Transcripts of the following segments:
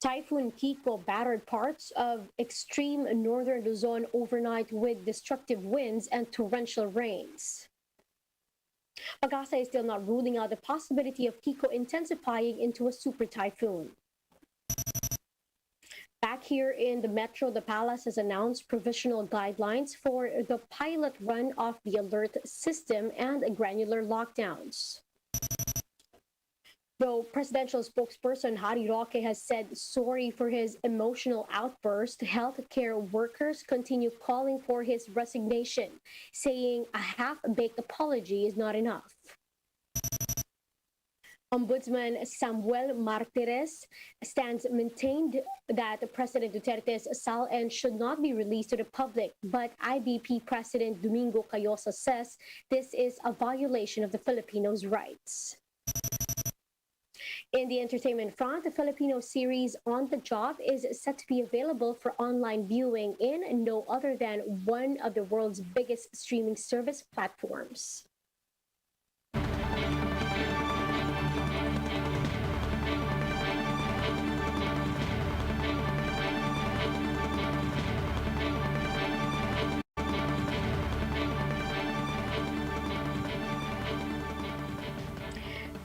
Typhoon Kiko battered parts of extreme northern Luzon overnight with destructive winds and torrential rains. PAGASA is still not ruling out the possibility of Kiko intensifying into a super typhoon. Back here in the metro, the palace has announced provisional guidelines for the pilot run of the alert system and granular lockdowns. Though presidential spokesperson Roque has said sorry for his emotional outburst, healthcare workers continue calling for his resignation, saying a half-baked apology is not enough. Ombudsman Samuel Martires stands maintained that President Duterte's SALN should not be released to the public, but IBP President Domingo Cayosa says this is a violation of the Filipinos' rights. In the entertainment front, the Filipino series On the Job is set to be available for online viewing in no other than one of the world's biggest streaming service platforms.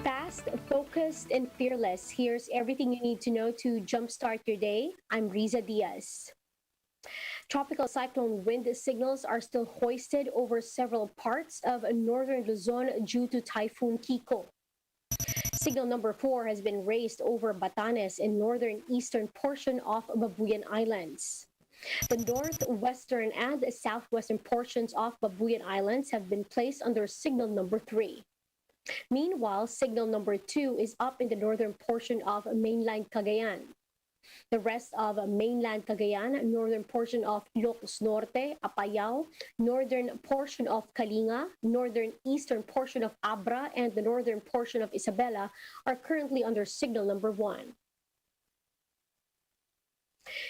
Fast, focused, and fearless. Here's everything you need to know to jumpstart your day. I'm Riza Diaz. Tropical cyclone wind signals are still hoisted over several parts of northern Luzon due to Typhoon Kiko. Signal number 4 has been raised over Batanes in northern eastern portion of Babuyan Islands. The northwestern and southwestern portions of Babuyan Islands have been placed under signal number 3. Meanwhile, signal number 2 is up in the northern portion of mainland Cagayan. The rest of mainland Cagayan, northern portion of Ilocos Norte, Apayao, northern portion of Kalinga, northern eastern portion of Abra, and the northern portion of Isabela are currently under signal number 1.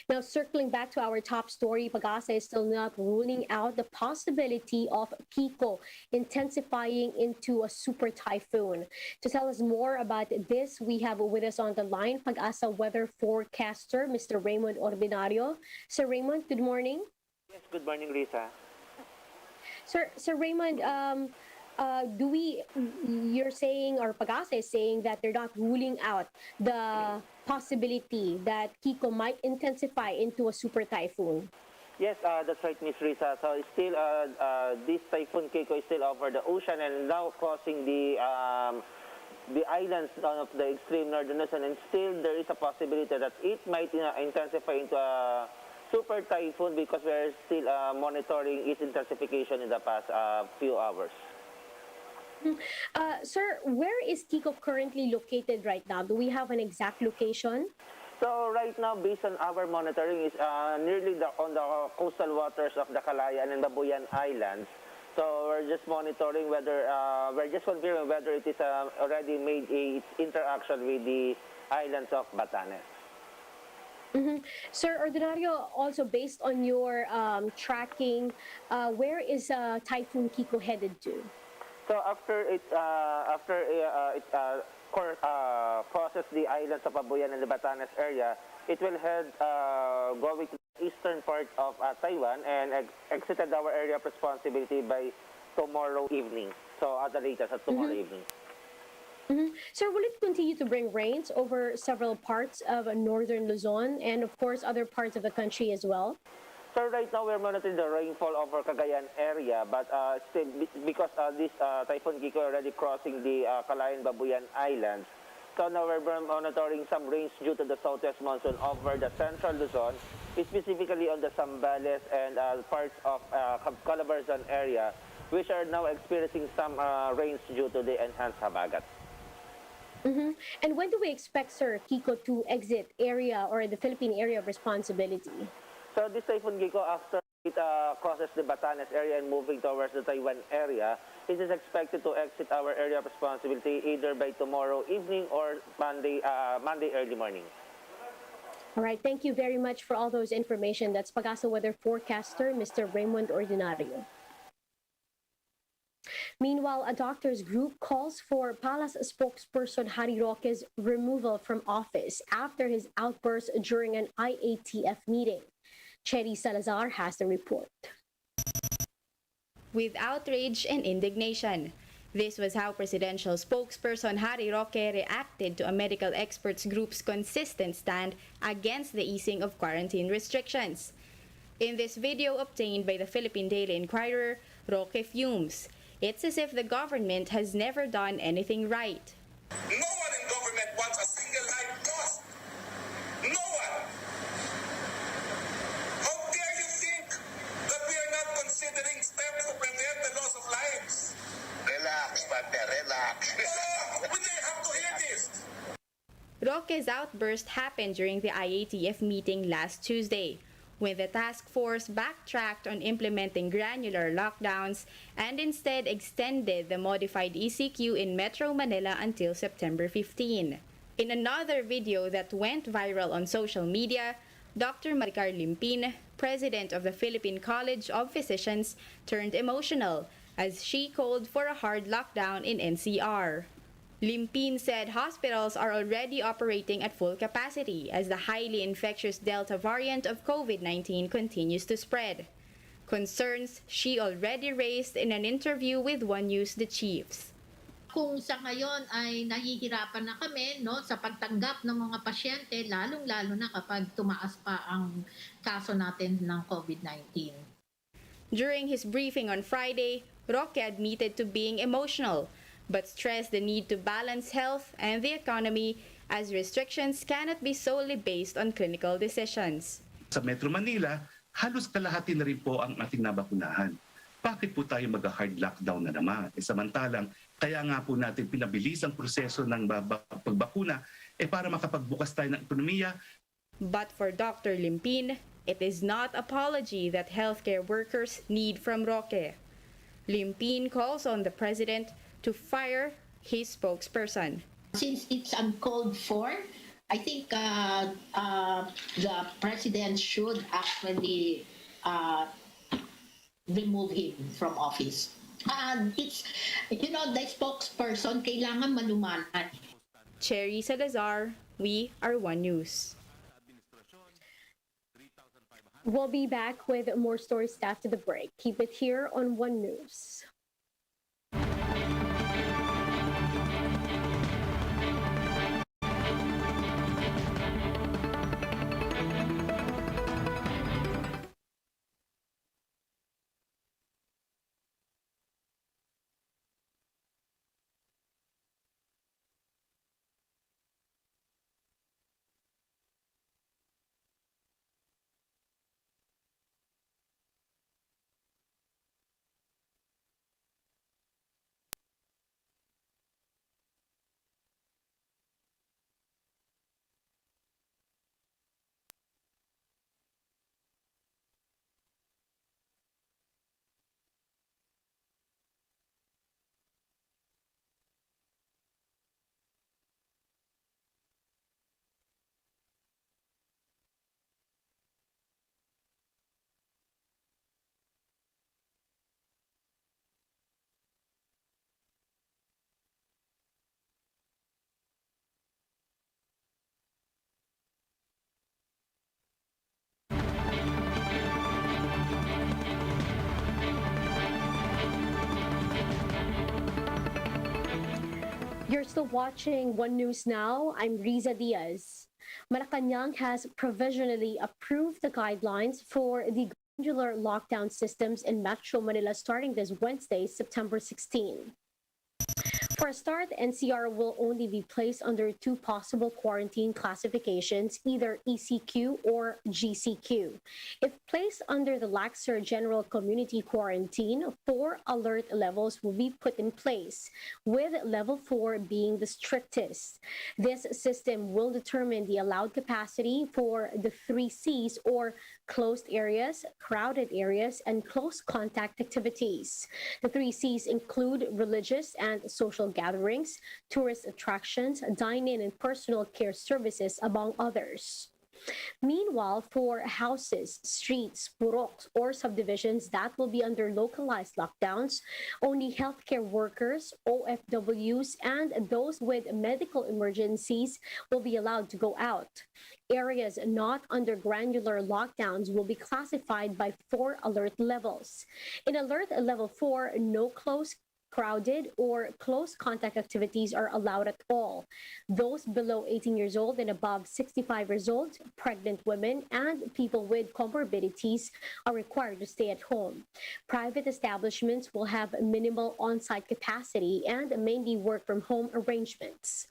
Now, circling back to our top story, PAGASA is still not ruling out the possibility of Kiko intensifying into a super typhoon. To tell us more about this, we have with us on the line PAGASA weather forecaster, Mr. Raymond Ordinario. Sir Raymond, good morning. Yes, good morning, Risa. Sir Raymond, you're saying, or PAGASA is saying that they're not ruling out the possibility that Kiko might intensify into a super typhoon? Yes, that's right, Miss Risa. So still, this typhoon Kiko is still over the ocean and now crossing the islands of the extreme northern ocean, and still there is a possibility that it might intensify into a super typhoon because we are still monitoring its intensification in the past few hours. Sir, where is Kiko currently located right now? Do we have an exact location? So right now, based on our monitoring, is nearly on the coastal waters of the Calayan and Babuyan Islands. So we're just monitoring whether, we're just confirming whether it is already made its interaction with the islands of Batanes. Sir Ordinario, also based on your tracking, where is Typhoon Kiko headed to? So after it crosses the islands of Babuyan and the Batanes area, it will head going to the eastern part of Taiwan and exited our area of responsibility by tomorrow evening. So at the latest, at tomorrow evening. Sir, will it continue to bring rains over several parts of northern Luzon and, of course, other parts of the country as well? So right now we're monitoring the rainfall over Cagayan area, but still because this Typhoon Kiko already crossing the Calayan Babuyan Islands. So now we're monitoring some rains due to the southwest monsoon over the central Luzon, specifically on the Zambales and parts of Calabarzon area, which are now experiencing some rains due to the enhanced habagat. And when do we expect, sir, Kiko to exit area or the Philippine area of responsibility? So this Typhoon Kiko, after it crosses the Batanes area and moving towards the Taiwan area, it is expected to exit our area of responsibility either by tomorrow evening or Monday early morning. All right, thank you very much for all those information. That's PAGASA weather forecaster, Mr. Raymond Ordinario. Meanwhile, a doctors group calls for Palace spokesperson Harry Roque's removal from office after his outburst during an IATF meeting. Cherry Salazar has the report. With outrage and indignation, this was how presidential spokesperson Harry Roque reacted to a medical experts group's consistent stand against the easing of quarantine restrictions. In this video obtained by the Philippine Daily Inquirer, Roque fumes. It's as if the government has never done anything right. No one in government wants a single life lost. No one. How dare you think that we are not considering steps to prevent the loss of lives? Relax, partner, relax. We may have to hear this. Roque's outburst happened during the IATF meeting last Tuesday, when the task force backtracked on implementing granular lockdowns and instead extended the modified ECQ in Metro Manila until September 15. In another video that went viral on social media, Dr. Maricar Limpin, president of the Philippine College of Physicians, turned emotional as she called for a hard lockdown in NCR. Limpin said hospitals are already operating at full capacity as the highly infectious Delta variant of COVID-19 continues to spread. Concerns she already raised in an interview with One News The Chiefs. Kung sa ngayon ay nahihirapan na kami no, sa pagtanggap ng mga pasyente, lalong-lalo na kapag tumaas pa ang kaso natin ng COVID-19. During his briefing on Friday, Roque admitted to being emotional, but stressed the need to balance health and the economy as restrictions cannot be solely based on clinical decisions. Sa Metro Manila, halos kalahati na rin po ang ating nabakunahan. Bakit po tayo mag-hard lockdown na naman? Samantalang, kaya nga po natin pinabilis ang proseso ng pagbakuna para makapagbukas tayo ng ekonomiya. But for Dr. Limpin, it is not apology that healthcare workers need from Roque. Limpin calls on the president to fire his spokesperson. Since it's uncalled for, I think the president should actually remove him from office. And it's, the spokesperson kailangan malumanhan. Cherry Salazar, we are One News. We'll be back with more stories after the break. Keep it here on One News. You're still watching One News Now. I'm Riza Diaz. Malacanang has provisionally approved the guidelines for the granular lockdown systems in Metro Manila starting this Wednesday, September 16. For a start, NCR will only be placed under two possible quarantine classifications, either ECQ or GCQ. If placed under the laxer general community quarantine, 4 alert levels will be put in place, with level 4 being the strictest. This system will determine the allowed capacity for the 3 Cs, or closed areas, crowded areas, and close contact activities. The 3 Cs include religious and social gatherings, tourist attractions, dine-in and personal care services, among others. Meanwhile, for houses, streets, puroks, or subdivisions that will be under localized lockdowns, only healthcare workers, OFWs, and those with medical emergencies will be allowed to go out. Areas not under granular lockdowns will be classified by 4 alert levels. In alert level 4, no close crowded or close contact activities are allowed at all. Those below 18 years old and above 65 years old, pregnant women, and people with comorbidities are required to stay at home. Private establishments will have minimal on-site capacity and mainly work from home arrangements.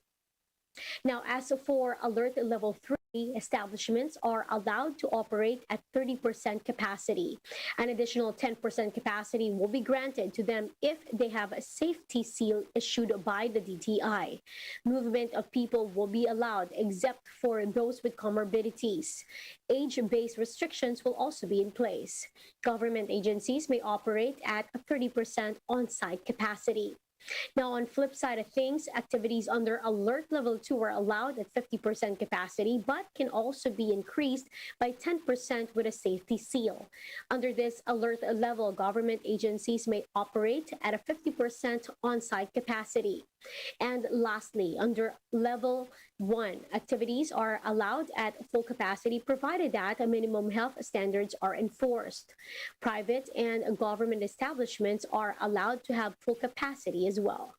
Now, as for alert level 3, establishments are allowed to operate at 30% capacity. An additional 10% capacity will be granted to them if they have a safety seal issued by the DTI. Movement of people will be allowed except for those with comorbidities. Age-based restrictions will also be in place. Government agencies may operate at a 30% on-site capacity. Now, on flip side of things, activities under alert level 2 are allowed at 50% capacity, but can also be increased by 10% with a safety seal. Under this alert level, government agencies may operate at a 50% on-site capacity. And lastly, under level 1, activities are allowed at full capacity provided that minimum health standards are enforced. Private and government establishments are allowed to have full capacity as well.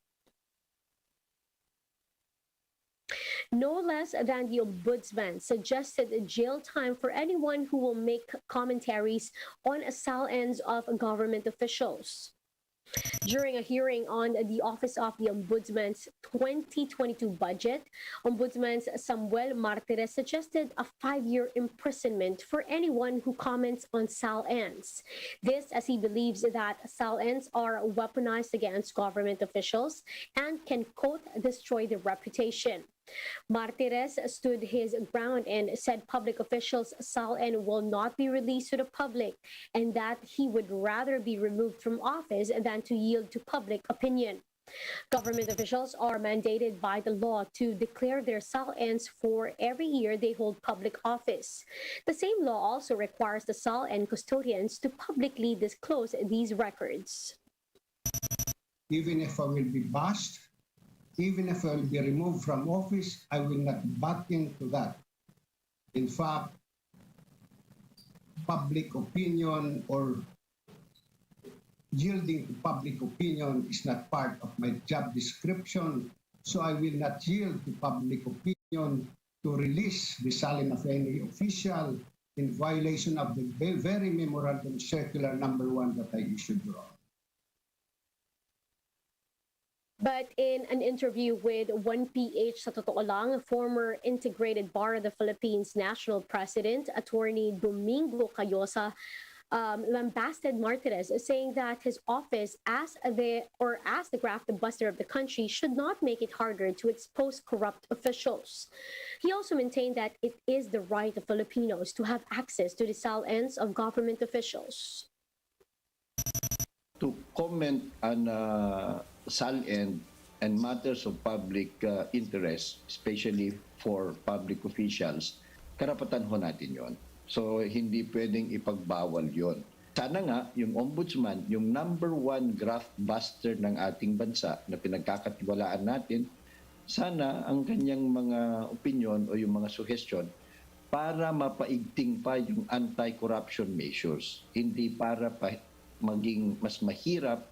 No less than the Ombudsman suggested jail time for anyone who will make commentaries on SALNs of government officials. During a hearing on the Office of the Ombudsman's 2022 budget, Ombudsman Samuel Martires suggested a 5-year imprisonment for anyone who comments on SALNs. This as he believes that SALNs are weaponized against government officials and can, quote, destroy their reputation. Martires stood his ground and said public officials' SALN will not be released to the public and that he would rather be removed from office than to yield to public opinion. Government officials are mandated by the law to declare their SALNs for every year they hold public office. The same law also requires the SALN custodians to publicly disclose these records. Even if I will be bashed, even if I will be removed from office, I will not butt into that. In fact, public opinion or yielding to public opinion is not part of my job description, so I will not yield to public opinion to release the SALN of any official in violation of the very memorandum circular number 1 that I issued, Your Honor. But in an interview with 1PH sa Totoo Lang, former Integrated Bar of the Philippines National President, Attorney Domingo Cayosa, lambasted Martires, saying that his office as the graft buster of the country should not make it harder to expose corrupt officials. He also maintained that it is the right of Filipinos to have access to the SALNs of government officials. To comment on SALN and matters of public interest, especially for public officials, karapatan ho natin yon. So, hindi pwedeng ipagbawal yon. Sana nga, yung Ombudsman, yung number 1 graft buster ng ating bansa na pinagkakatiwalaan natin, sana ang kanyang mga opinion o yung mga suggestion para mapaigting pa yung anti-corruption measures. Hindi para maging mas mahirap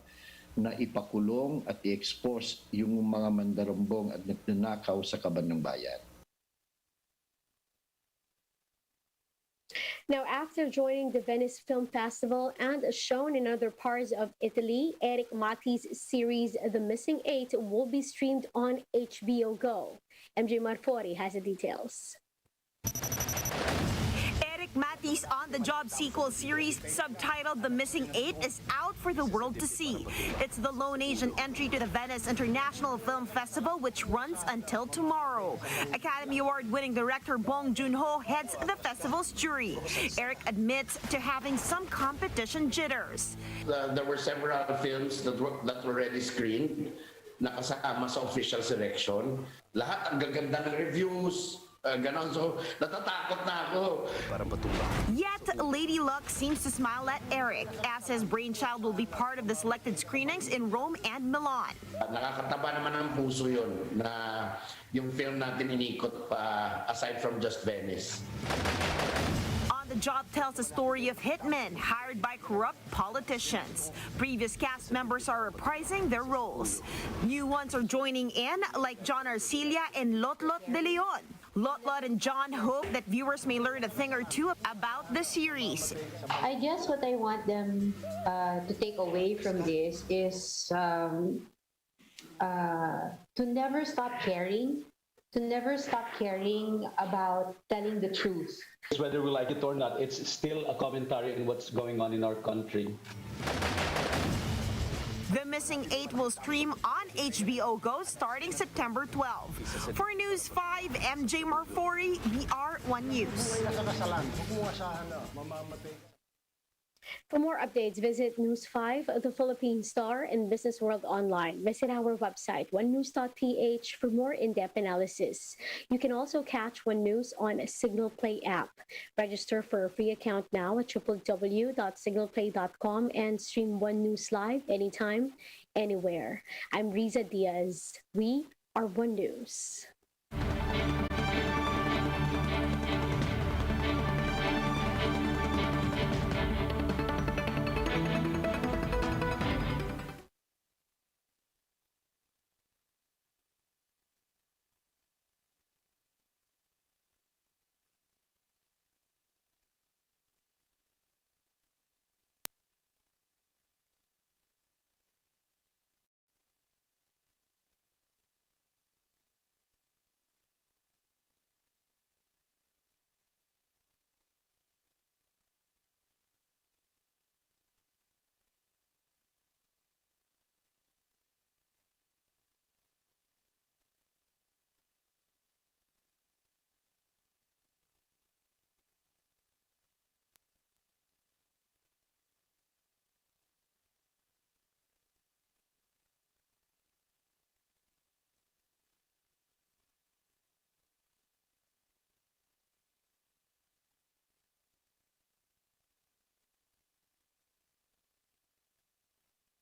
na ipakulong at i-expose yung mga mandarambong at nagnanakaw sa kaban ng bayan. Now, after joining the Venice Film Festival and shown in other parts of Italy, Eric Matti's series The Missing 8 will be streamed on HBO Go. MJ Marfori has the details. Matti's on-the-job sequel series, subtitled The Missing 8, is out for the world to see. It's the lone Asian entry to the Venice International Film Festival, which runs until tomorrow. Academy Award-winning director Bong Joon-ho heads the festival's jury. Eric admits to having some competition jitters. There were several films that were already screened, nakasama sa official selection. Lahat ang gaganda ng reviews, Ganon. So, natatakot na ako. Yet, Lady Luck seems to smile at Eric, as his brainchild will be part of the selected screenings in Rome and Milan. Nakakataba naman ng puso yun na yung film natin inikot pa aside from just Venice. On the Job tells the story of hitmen hired by corrupt politicians. Previous cast members are reprising their roles. New ones are joining in, like John Arcilla and Lotlot de Leon. Lotlot and John hope that viewers may learn a thing or two about the series. I guess what I want them to take away from this is to never stop caring, about telling the truth. Whether we like it or not, it's still a commentary on what's going on in our country. The Missing 8 will stream on HBO Go starting September 12. For News 5, MJ Marfori, BR1 News. For more updates, visit News 5, The Philippine Star, and Business World Online. Visit our website, onenews.ph, for more in-depth analysis. You can also catch One News on a Signal Play app. Register for a free account now at www.signalplay.com and stream One News live anytime, anywhere. I'm Riza Diaz. We are One News.